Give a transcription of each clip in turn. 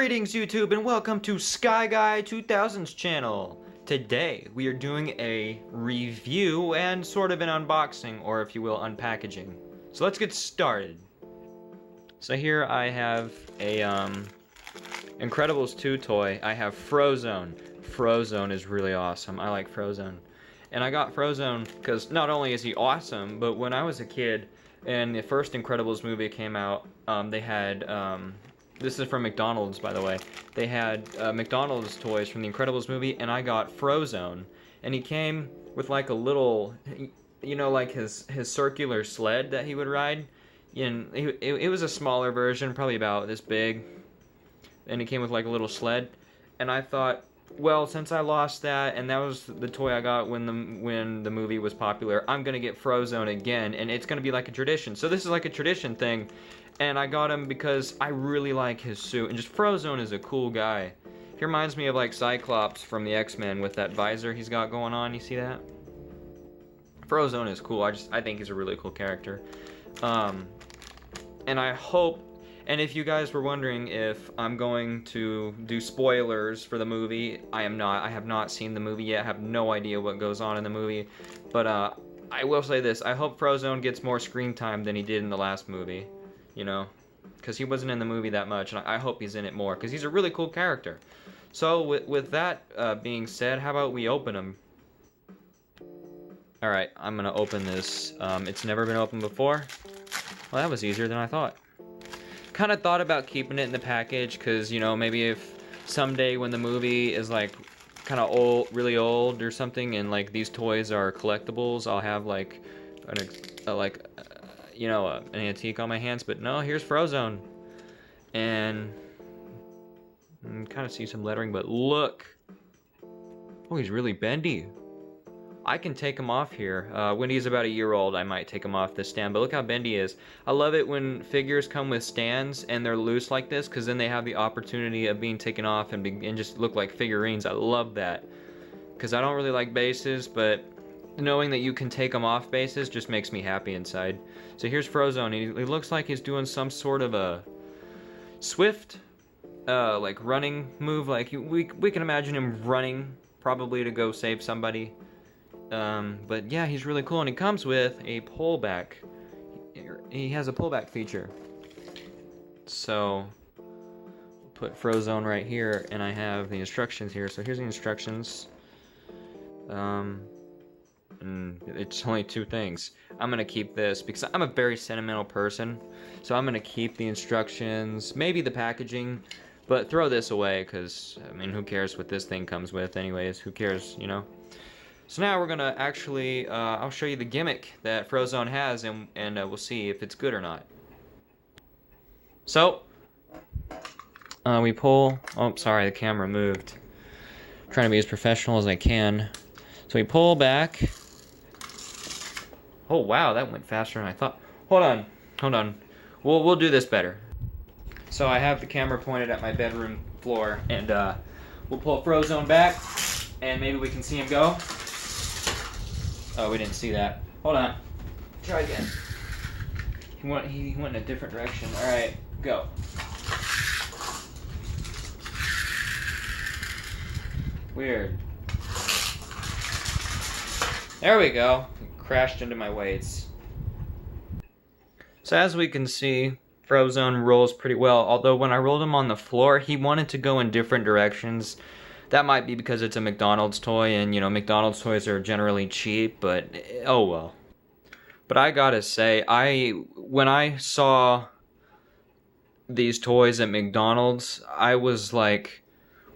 Greetings YouTube and welcome to Sky Guy 2000's channel. Today we are doing a review and sort of an unboxing, or if you will, unpackaging. So let's get started. So here I have a Incredibles2 toy. I have Frozone. Frozone is really awesome. I like Frozone. And I got Frozone because not only is he awesome, but when I was a kid and the first Incredibles movie came out, they had this is from McDonald's, by the way. They had McDonald's toys from the Incredibles movie, and I got Frozone. And he came with like a little, you know, like his circular sled that he would ride. And it was a smaller version, probably about this big. And it came with like a little sled. And I thought, well, since I lost that, and that was the toy I got when the movie was popular, I'm gonna get Frozone again, and it's gonna be like a tradition. So this is like a tradition thing. And I got him because I really like his suit, and just Frozone is a cool guy. He reminds me of like Cyclops from the X-Men with that visor he's got going on. You see that? Frozone is cool. I think he's a really cool character. And I hope, and if you guys were wondering if I'm going to do spoilers for the movie, I am not. I have not seen the movie yet. I have no idea what goes on in the movie. But I will say this. I hope Frozone gets more screen time than he did in the last movie. You know, because he wasn't in the movie that much, and I hope he's in it more, because he's a really cool character. So with that being said, how about we open him? Alright, I'm gonna open this. It's never been opened before. Well, that was easier than I thought. Kind of thought about keeping it in the package, because, you know, maybe if someday when the movie is like kind of old, really old or something, and like these toys are collectibles, I'll have like you know, an antique on my hands. But no, here's Frozone. And you can kind of see some lettering, but look. Oh, he's really bendy. I can take him off here. When he's about a year old, I might take him off the stand, but look how bendy he is. I love it when figures come with stands and they're loose like this, because then they have the opportunity of being taken off and just look like figurines. I love that, because I don't really like bases, but knowing that you can take them off bases just makes me happy inside. So here's Frozone. He looks like he's doing some sort of a swift, like running move. Like we can imagine him running, probably to go save somebody. But yeah, he's really cool, and he comes with a pullback. He has a pullback feature. So put Frozone right here, and I have the instructions here. So here's the instructions. And it's only two things. I'm gonna keep this because I'm a very sentimental person, so I'm gonna keep the instructions, maybe the packaging, but throw this away, because I mean, who cares what this thing comes with anyways? Who cares, you know? So now we're gonna actually I'll show you the gimmick that Frozone has, and we'll see if it's good or not. So we pull, oh sorry, the camera moved. I'm trying to be as professional as I can. So we pull back. Oh wow, that went faster than I thought. Hold on. We'll do this better. So I have the camera pointed at my bedroom floor, and we'll pull Frozone back, and maybe we can see him go. Oh, we didn't see that. Hold on. Try again. He went in a different direction. All right, go. Weird. There we go. Crashed into my weights. So as we can see, Frozone rolls pretty well, although when I rolled him on the floor, he wanted to go in different directions. That might be because it's a McDonald's toy, and you know, McDonald's toys are generally cheap, but oh well. But I gotta say, when I saw these toys at McDonald's, I was like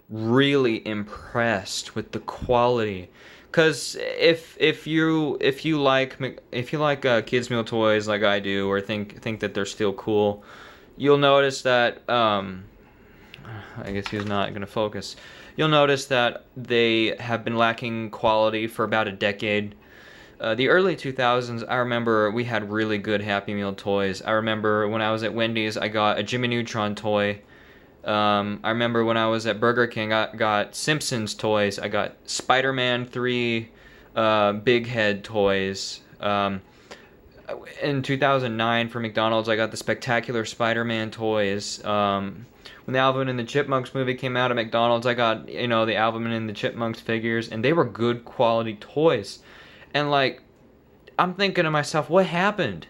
really impressed with the quality. Cause if you like kids meal toys like I do, or think that they're still cool, you'll notice that I guess he's not gonna focus. You'll notice that they have been lacking quality for about a decade. The early 2000s, I remember we had really good Happy Meal toys. I remember when I was at Wendy's, I got a Jimmy Neutron toy. I remember when I was at Burger King, I got Simpsons toys. I got Spider-Man 3 Big Head toys. in 2009 for McDonald's, I got the Spectacular Spider-Man toys. When the Alvin and the Chipmunks movie came out at McDonald's, I got, you know, the Alvin and the Chipmunks figures, and they were good quality toys. And like, I'm thinking to myself, what happened?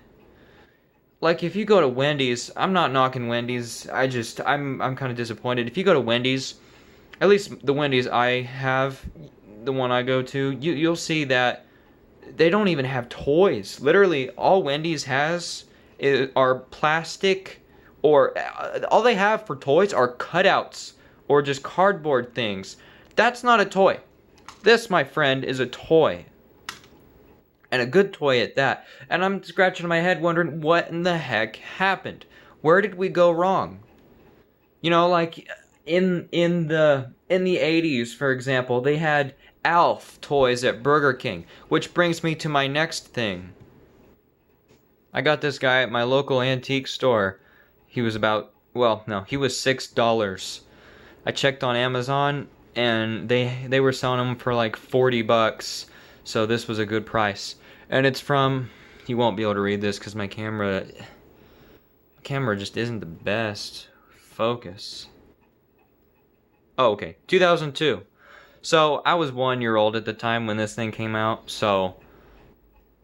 Like, if you go to Wendy's, I'm not knocking Wendy's. I'm kind of disappointed. If you go to Wendy's, at least the Wendy's I have, the one I go to, you'll see that they don't even have toys. Literally, all Wendy's has are plastic, or all they have for toys are cutouts or just cardboard things. That's not a toy. This, my friend, is a toy. And a good toy at that. And I'm scratching my head wondering what in the heck happened. Where did we go wrong? You know, like in the 80s, for example, they had Alf toys at Burger King, which brings me to my next thing. I got this guy at my local antique store. He was about, well, no, he was $6. I checked on Amazon and they were selling them for like 40 bucks. So this was a good price. And it's from, you won't be able to read this because my camera just isn't the best. Focus. Oh, okay. 2002. So I was 1 year old at the time when this thing came out. So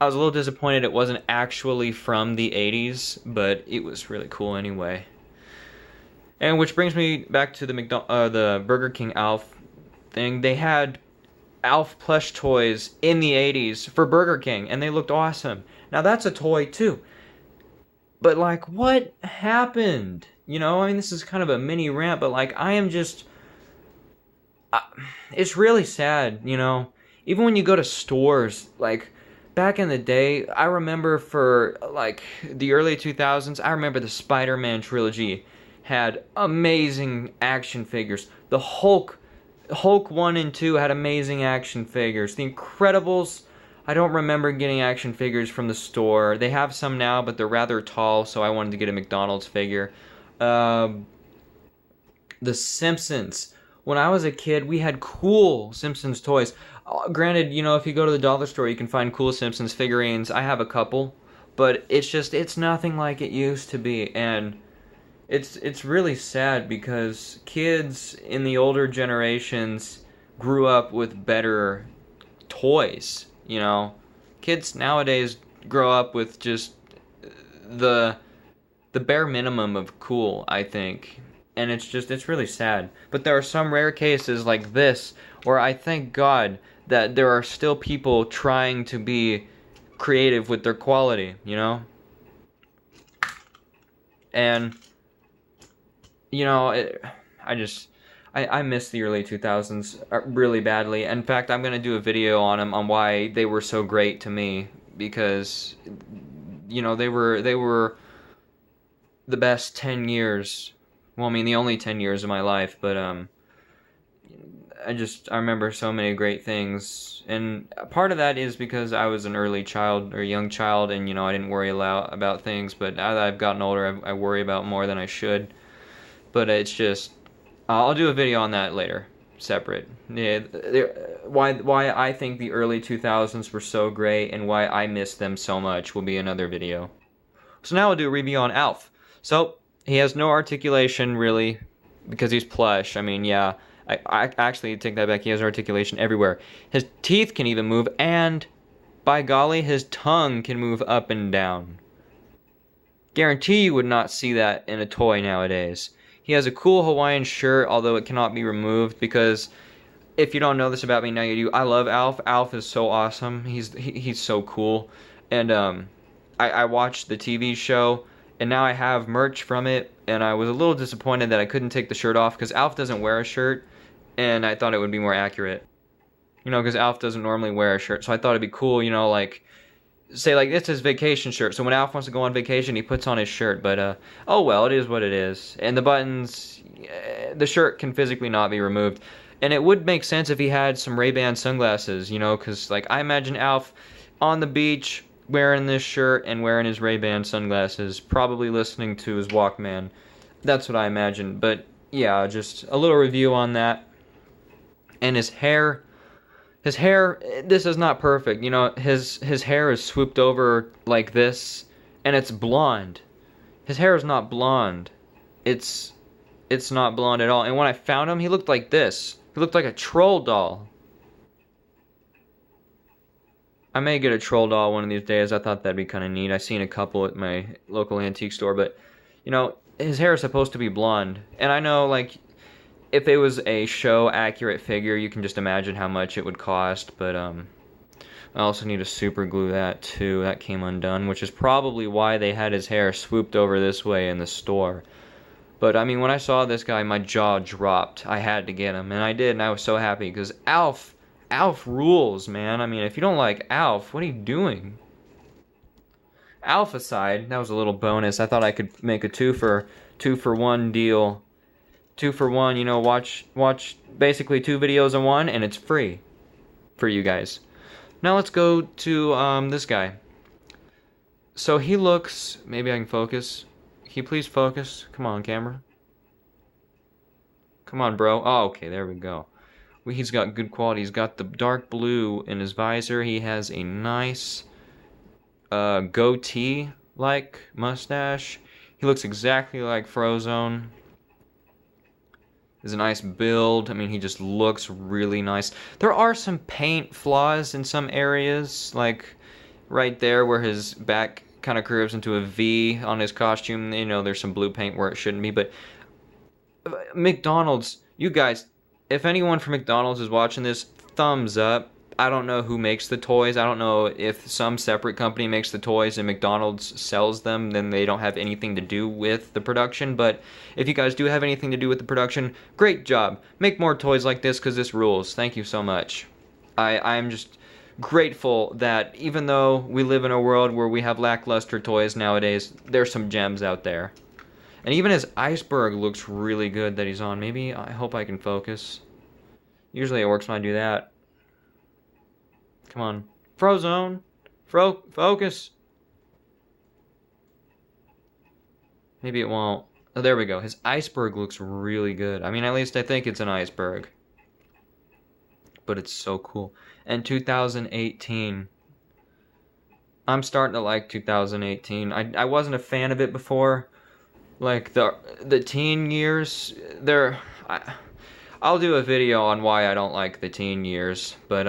I was a little disappointed it wasn't actually from the 80s, but it was really cool anyway. And which brings me back to the Burger King Alf thing. They had Alf plush toys in the 80s for Burger King, and they looked awesome. Now that's a toy too. But like, what happened? You know, I mean, this is kind of a mini rant, but like, I am just... it's really sad, you know? Even when you go to stores, like, back in the day, I remember for, like, the early 2000s, I remember the Spider-Man trilogy had amazing action figures. The Hulk 1 and 2 had amazing action figures. The Incredibles, I don't remember getting action figures from the store. They have some now, but they're rather tall, so I wanted to get a McDonald's figure. The Simpsons. When I was a kid, we had cool Simpsons toys. Granted, you know, if you go to the dollar store, you can find cool Simpsons figurines. I have a couple, but it's nothing like it used to be, and it's really sad because kids in the older generations grew up with better toys, you know. Kids nowadays grow up with just the bare minimum of cool, I think. And it's really sad. But there are some rare cases like this where I thank God that there are still people trying to be creative with their quality, you know? And, you know, I miss the early 2000s really badly. In fact, I'm going to do a video on them, on why they were so great to me. Because, you know, they were the best 10 years. Well, I mean, the only 10 years of my life, but I remember so many great things, and part of that is because I was an early child, or young child, and, you know, I didn't worry a lot about things, but now that I've gotten older, I worry about more than I should, but it's just, I'll do a video on that later, separate. Yeah, why I think the early 2000s were so great, and why I miss them so much will be another video. So now we'll do a review on Alf. So, he has no articulation, really, because he's plush. I mean, yeah, I actually take that back. He has articulation everywhere. His teeth can even move, and, by golly, his tongue can move up and down. Guarantee you would not see that in a toy nowadays. He has a cool Hawaiian shirt, although it cannot be removed, because if you don't know this about me, now you do. I love Alf. Alf is so awesome. He's so cool. And I watched the TV show, and now I have merch from it, and I was a little disappointed that I couldn't take the shirt off, because Alf doesn't wear a shirt, and I thought it would be more accurate. You know, because Alf doesn't normally wear a shirt, so I thought it'd be cool, you know, like, say, like, it's his vacation shirt, so when Alf wants to go on vacation, he puts on his shirt, but, oh well, it is what it is. And the buttons, the shirt can physically not be removed. And it would make sense if he had some Ray-Ban sunglasses, you know, because, like, I imagine Alf on the beach, wearing this shirt and wearing his Ray-Ban sunglasses, probably listening to his Walkman. That's what I imagine. But yeah, just a little review on that. And his hair, His hair, this is not perfect. You know, his hair is swooped over like this, and it's blonde. His hair is not blonde. It's not blonde at all. And when I found him, he looked like this. He looked like a troll doll. I may get a troll doll one of these days. I thought that'd be kind of neat. I've seen a couple at my local antique store, but, you know, his hair is supposed to be blonde. And I know, like, if it was a show-accurate figure, you can just imagine how much it would cost, but, I also need to super glue that, too. That came undone, which is probably why they had his hair swooped over this way in the store. But, I mean, when I saw this guy, my jaw dropped. I had to get him, and I did, and I was so happy, because Alf rules, man. I mean, if you don't like Alf, what are you doing? Alf aside, that was a little bonus. I thought I could make a two for one deal. 2 for 1, you know, watch basically 2 videos in one, and it's free for you guys. Now let's go to this guy. So he looks, maybe I can focus. Can you please focus? Come on, camera. Come on, bro. Oh, okay, there we go. He's got good quality. He's got the dark blue in his visor. He has a nice goatee-like mustache. He looks exactly like Frozone. Is a nice build. I mean, he just looks really nice. There are some paint flaws in some areas, like right there where his back kind of curves into a V on his costume. You know, there's some blue paint where it shouldn't be, but McDonald's, you guys, if anyone from McDonald's is watching this, thumbs up. I don't know who makes the toys. I don't know if some separate company makes the toys and McDonald's sells them, then they don't have anything to do with the production. But if you guys do have anything to do with the production, great job. Make more toys like this, because this rules. Thank you so much. I'm just grateful that even though we live in a world where we have lackluster toys nowadays, there's some gems out there. And even his iceberg looks really good that he's on. Maybe, I hope I can focus. Usually it works when I do that. Come on. Frozone. Focus. Maybe it won't. Oh, there we go. His iceberg looks really good. I mean, at least I think it's an iceberg. But it's so cool. And 2018. I'm starting to like 2018. I wasn't a fan of it before. Like, the teen years, I'll do a video on why I don't like the teen years. But,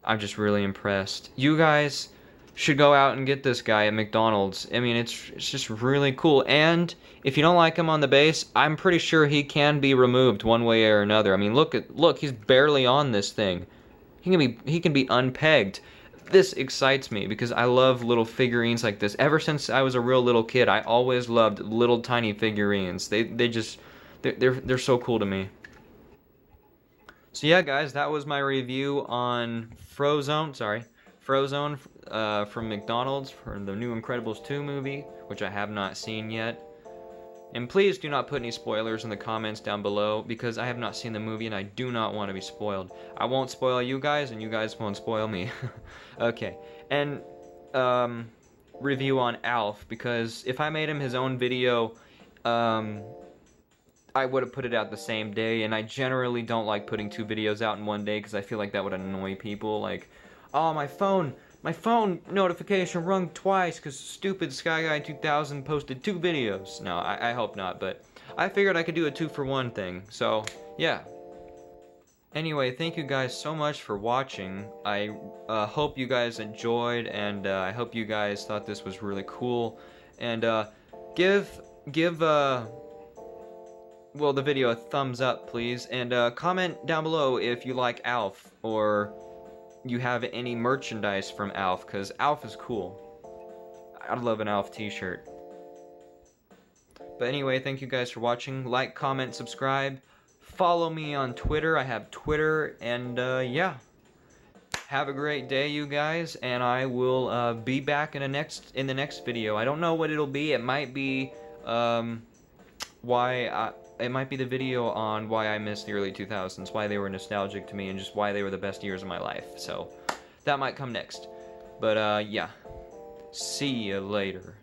I'm just really impressed. You guys should go out and get this guy at McDonald's. I mean, it's just really cool. And if you don't like him on the base, I'm pretty sure he can be removed one way or another. I mean, look, he's barely on this thing. He can be unpegged. This excites me because I love little figurines like this. Ever since I was a real little kid, I always loved little tiny figurines. They're so cool to me. So yeah, guys, that was my review on Frozone from McDonald's for the new Incredibles 2 movie, which I have not seen yet. And please do not put any spoilers in the comments down below, because I have not seen the movie and I do not want to be spoiled. I won't spoil you guys, and you guys won't spoil me. Okay, and review on Alf, because if I made him his own video, I would have put it out the same day, and I generally don't like putting 2 videos out in one day because I feel like that would annoy people. Like, oh, my phone notification rung twice because stupid SkyGuy2000 posted 2 videos. No, I hope not, but I figured I could do a 2 for 1 thing, so yeah. Anyway, thank you guys so much for watching. I hope you guys enjoyed, and I hope you guys thought this was really cool. And give well, the video a thumbs up, please, and comment down below if you like Alf, or you have any merchandise from Alf, because Alf is cool. I'd love an Alf t-shirt. But anyway, thank you guys for watching. Like, comment, subscribe. Follow me on Twitter. I have Twitter, and yeah. Have a great day, you guys, and I will be back in the next video. I don't know what it'll be. It might be it might be the video on why I miss the early 2000s, why they were nostalgic to me, and just why they were the best years of my life. So that might come next. But yeah, see you later.